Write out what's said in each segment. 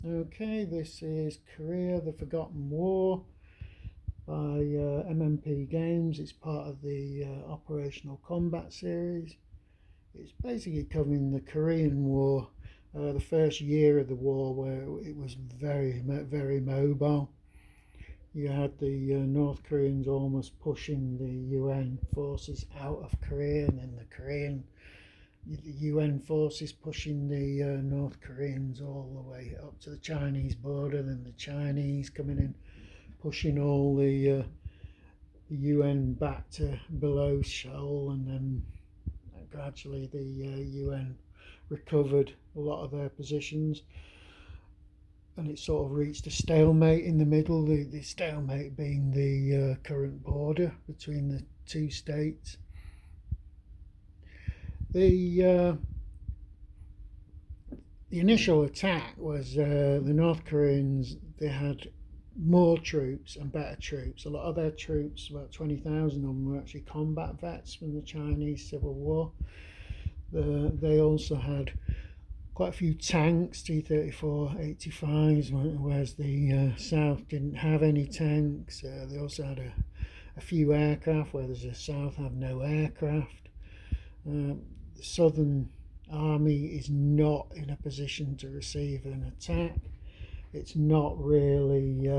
Okay, this is Korea, the Forgotten War by MMP Games. It's part of the Operational Combat series. It's basically covering the Korean War, the first year of the war, where it was very mobile. You had the North Koreans almost pushing the UN forces out of Korea, and then the UN forces pushing the North Koreans all the way up to the Chinese border, then the Chinese coming in, pushing all the UN back to below Seoul, and then gradually the UN recovered a lot of their positions, and it sort of reached a stalemate in the middle. The stalemate being the current border between the two states. The the initial attack was the North Koreans. They had more troops and better troops. A lot of their troops, about 20,000 of them, were actually combat vets from the Chinese Civil War. They also had quite a few tanks, T-34 85s, whereas the South didn't have any tanks. They also had a few aircraft, whereas the South have no aircraft. The Southern Army is not in a position to receive an attack. It's not really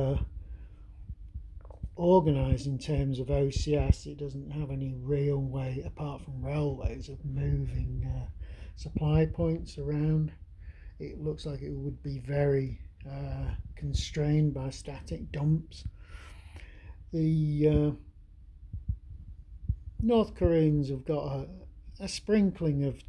organised in terms of OCS. It doesn't have any real way, apart from railways, of moving supply points around. It looks like it would be very constrained by static dumps. The North Koreans have got a sprinkling of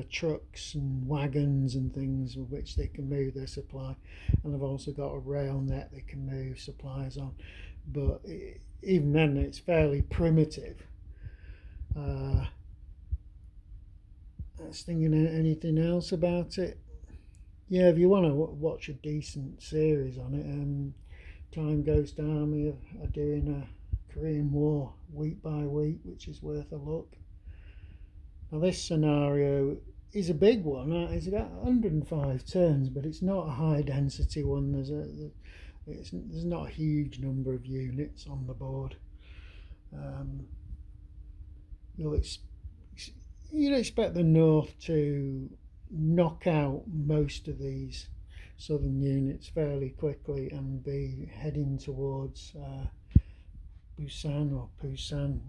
trucks and wagons and things with which they can move their supply, and they've also got a rail net they can move supplies on. But even then, it's fairly primitive. I was thinking anything else about it. Yeah, if you want to watch a decent series on it, Time Ghost Army are doing a Korean War week by week, which is worth a look. Now, this scenario is a big one. It's about 105 turns, but it's not a high density one. There's not a huge number of units on the board. You'd expect the North to knock out most of these southern units fairly quickly and be heading towards Busan,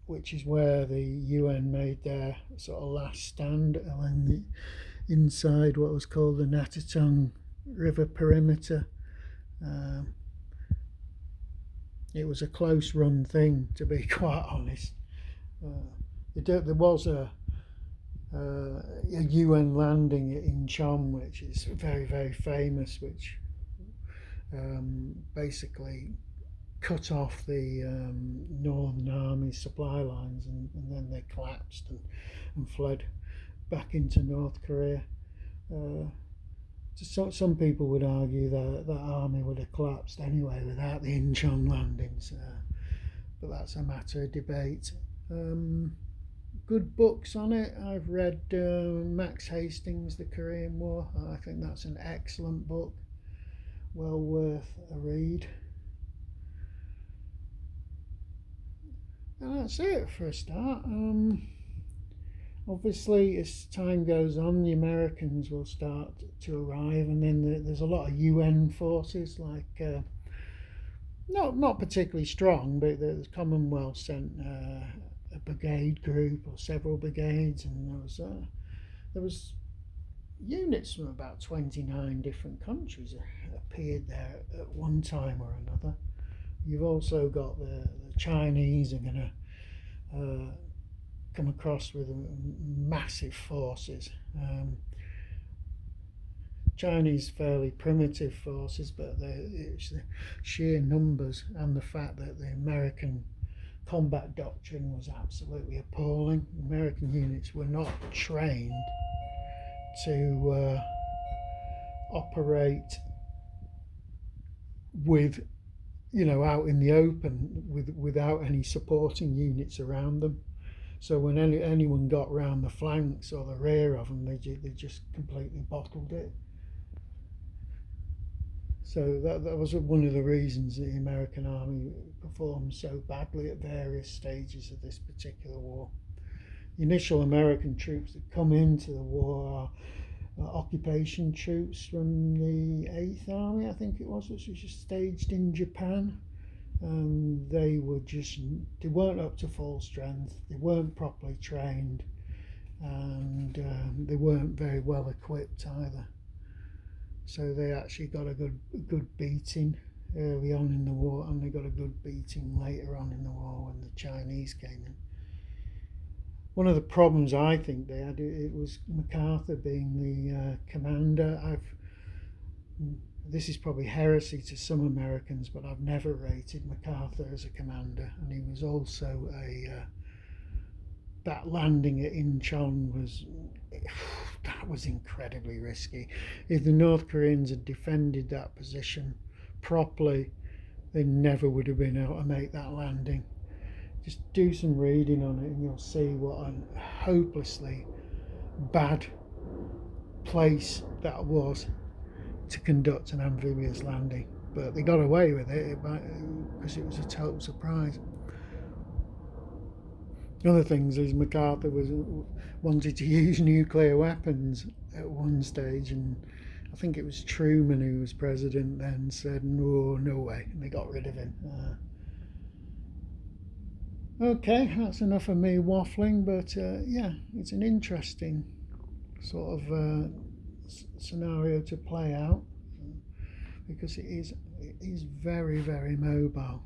which is where the UN made their sort of last stand along inside what was called the Natatung River perimeter. It was a close run thing, to be quite honest. There was a UN landing in Chom, which is very famous, which basically cut off the Northern Army's supply lines, and then they collapsed and fled back into North Korea. Some people would argue that that army would have collapsed anyway without the Incheon landings, but that's a matter of debate. Good books on it. I've read Max Hastings' The Korean War. I think that's an excellent book, well worth a read. And that's it for a start. Obviously, as time goes on, the Americans will start to arrive, and then there's a lot of UN forces, like not particularly strong, but the Commonwealth sent a brigade group or several brigades, and there was units from about 29 different countries appeared there at one time or another. You've also got the Chinese are going to come across with massive forces. Chinese fairly primitive forces, but it's the sheer numbers and the fact that the American combat doctrine was absolutely appalling. American units were not trained to operate with, out in the open without any supporting units around them. So when anyone got round the flanks or the rear of them, they just completely bottled it. So that was one of the reasons the American army performed so badly at various stages of this particular war. The initial American troops that come into the war are occupation troops from the 8th Army, I think it was, which was just staged in Japan. And they weren't up to full strength, they weren't properly trained, and they weren't very well equipped either. So they actually got a good beating early on in the war, and they got a good beating later on in the war when the Chinese came in. One of the problems I think they had, it was MacArthur being the commander. This is probably heresy to some Americans, but I've never rated MacArthur as a commander, and he was also that landing at Incheon was incredibly risky. If the North Koreans had defended that position properly, they never would have been able to make that landing. Just do some reading on it and you'll see what a hopelessly bad place that was to conduct an amphibious landing. But they got away with it because it was a total surprise. Other things is MacArthur wanted to use nuclear weapons at one stage, and I think it was Truman who was president then said no way, and they got rid of him. Okay, that's enough of me waffling, but yeah, it's an interesting sort of scenario to play out because it is very, very mobile.